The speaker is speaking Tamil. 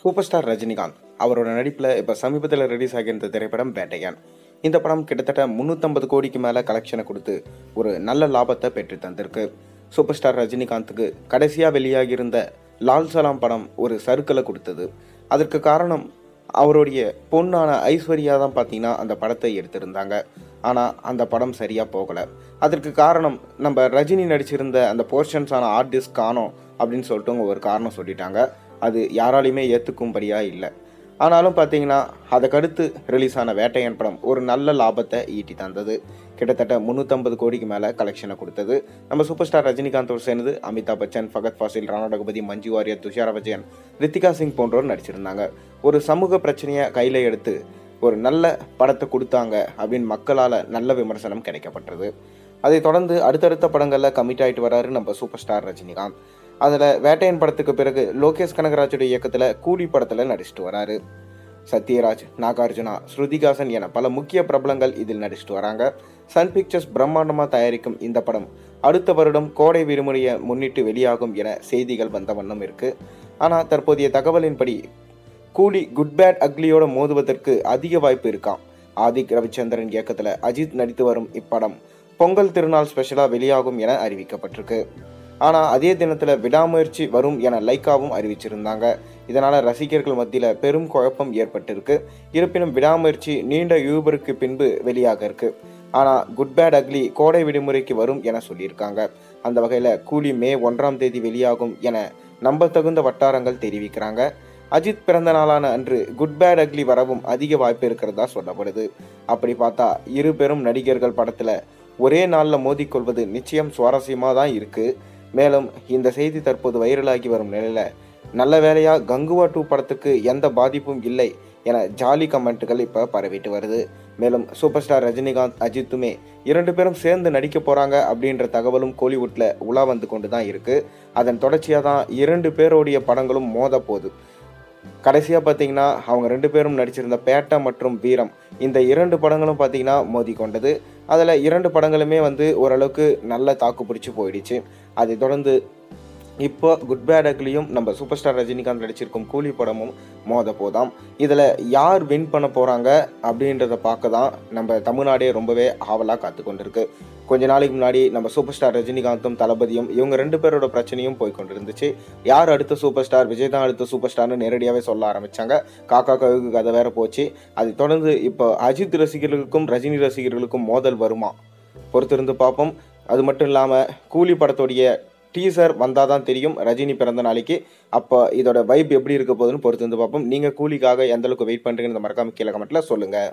சூப்பர் ஸ்டார் ரஜினிகாந்த் அவரோட நடிப்பில் இப்போ சமீபத்தில் ரிலீஸ் ஆகியிருந்த திரைப்படம் வேட்டையான். இந்த படம் கிட்டத்தட்ட 350 கோடிக்கு மேலே கலெக்ஷனை கொடுத்து ஒரு நல்ல லாபத்தை பெற்று தந்திருக்கு. சூப்பர் ஸ்டார் ரஜினிகாந்துக்கு கடைசியாக வெளியாகியிருந்த லால் சலாம் படம் ஒரு சறுக்கலை கொடுத்தது. அதற்கு காரணம் அவருடைய பொண்ணான ஐஸ்வர்யா தான் பார்த்தீங்கன்னா அந்த படத்தை எடுத்திருந்தாங்க. ஆனால் அந்த படம் சரியாக போகலை. அதற்கு காரணம் நம்ம ரஜினி நடிச்சிருந்த அந்த போர்ஷன்ஸான ஆர்டிஸ்ட் காணோம் அப்படின்னு சொல்லிட்டு ஒரு காரணம் சொல்லிட்டாங்க. அது யாராலையுமே ஏற்றுக்கும்படியாக இல்லை. ஆனாலும் பார்த்தீங்கன்னா அதுக்கடுத்து ரிலீஸ் ஆன வேட்டையன் படம் ஒரு நல்ல லாபத்தை ஈட்டி தந்தது. கிட்டத்தட்ட 350 கோடிக்கு மேலே கலெக்ஷனை கொடுத்தது. நம்ம சூப்பர் ஸ்டார் ரஜினிகாந்தோடு சேர்ந்து அமிதாப் பச்சன், ஃபகத் ஃபாசில், ராணா ரகுபதி, மஞ்சு வாரியர், துஷார விஜயன், ரித்திகா சிங் போன்றோர் நடிச்சிருந்தாங்க. ஒரு சமூக பிரச்சனையை கையில் எடுத்து ஒரு நல்ல படத்தை கொடுத்தாங்க அப்படின்னு மக்களால் நல்ல விமர்சனம் கிடைக்கப்பட்டது. அதை தொடர்ந்து அடுத்தடுத்த படங்களில் கமிட் ஆகிட்டு வராரு நம்ம சூப்பர் ஸ்டார் ரஜினிகாந்த். அதில் வேட்டையன் படத்துக்கு பிறகு லோகேஷ் கனகராஜுடைய இயக்கத்தில் கூலி படத்தில் நடிச்சிட்டு வராரு. சத்யராஜ், நாகார்ஜுனா, ஸ்ருதிகாசன் என பல முக்கிய பிரபலங்கள் இதில் நடிச்சிட்டு வராங்க. சன் பிக்சர்ஸ் பிரம்மாண்டமாக தயாரிக்கும் இந்த படம் அடுத்த வருடம் கோடை விடுமுறையை முன்னிட்டு வெளியாகும் என செய்திகள் வந்த வண்ணம் இருக்குது. ஆனால் தற்போதைய தகவலின்படி கூலி குட் பேட் அக்லியோட மோதுவதற்கு அதிக வாய்ப்பு இருக்காம். ஆதிக் ரவிச்சந்திரன் இயக்கத்தில் அஜித் நடித்து வரும் இப்படம் பொங்கல் திருநாள் ஸ்பெஷலாக வெளியாகும் என அறிவிக்கப்பட்டிருக்கு. ஆனால் அதே தினத்தில் விடாமுயற்சி வரும் என லைக்காவும் அறிவிச்சிருந்தாங்க. இதனால் ரசிகர்கள் மத்தியில் பெரும் குழப்பம் ஏற்பட்டிருக்கு. இருப்பினும் விடாமுயற்சி நீண்ட யூபருக்கு பின்பு வெளியாக இருக்கு. ஆனால் குட் பேட் அக்லி கோடை விடுமுறைக்கு வரும் என சொல்லியிருக்காங்க. அந்த வகையில் கூலி மே 1ஆம் தேதி வெளியாகும் என நம்பத்தகுந்த வட்டாரங்கள் தெரிவிக்கிறாங்க. அஜித் பிறந்த நாளான அன்று குட் பேட் அக்லி வரவும் அதிக வாய்ப்பு இருக்கிறதா சொல்லப்படுது. அப்படி பார்த்தா இரு பெரும் நடிகர்கள் படத்தில் ஒரே நாளில் மோதிக்கொள்வது நிச்சயம் சுவாரஸ்யமாக தான் இருக்குது. மேலும் இந்த செய்தி தற்போது வைரலாகி வரும் நிலையில் நல்ல வேளையாக கங்குவா 2 படத்துக்கு எந்த பாதிப்பும் இல்லை என ஜாலி கமெண்ட்டுகள் இப்போ பரவிட்டு வருது. மேலும் சூப்பர் ஸ்டார் ரஜினிகாந்த், அஜித்துமே 2 பேரும் சேர்ந்து நடிக்க போகிறாங்க அப்படின்ற தகவலும் கோலிவுட்டில் உலா வந்து கொண்டு தான் இருக்குது. அதன் தொடர்ச்சியாக தான் 2 பேருடைய படங்களும் மோத போகுது. கடைசியாக பார்த்தீங்கன்னா அவங்க 2 பேரும் நடிச்சிருந்த பேட்டா மற்றும் வீரம் இந்த 2 படங்களும் பார்த்தீங்கன்னா மோதி கொண்டது. அதில் 2 படங்களுமே ஓரளவுக்கு நல்ல தாக்கு பிடிச்சி போயிடுச்சு. அதை தொடர்ந்து இப்போ குட் பேட் அக்லியும் நம்ம சூப்பர் ஸ்டார் ரஜினிகாந்த் நடிச்சிருக்கும் கூலி படமும் மோத போதாம். இதில் யார் வின் பண்ண போகிறாங்க அப்படின்றத பார்க்க தான் நம்ம தமிழ்நாடே ரொம்பவே ஆவலாக காத்து கொண்டிருக்கு. கொஞ்ச நாளைக்கு முன்னாடி நம்ம சூப்பர் ஸ்டார் ரஜினிகாந்தும் தளபதியும் இவங்க 2 பேரோட பிரச்சனையும் போய் கொண்டிருந்துச்சு. யார் அடுத்த சூப்பர் ஸ்டார், விஜய் தான் அடுத்த சூப்பர் ஸ்டார்னு நேரடியாகவே சொல்ல ஆரம்பித்தாங்க. காக்கா கழுகு கதை வேற போச்சு. அதை தொடர்ந்து இப்போ அஜித் ரசிகர்களுக்கும் ரஜினி ரசிகர்களுக்கும் மோதல் வருமா பொறுத்திருந்து பார்ப்போம். அது மட்டும் இல்லாமல் கூலி படத்துடைய டீசர் வந்தால் தான் தெரியும் ரஜினி பிறந்த நாளைக்கு. அப்போ இதோட வைப் எப்படி இருக்க போகுதுன்னு பொறுத்து வந்து பார்ப்போம். நீங்கள் கூலிக்காக எந்த அளவுக்கு வெயிட் பண்ணுறீங்கன்னு மறக்காம கீழே கமெண்ட்டில் சொல்லுங்கள்.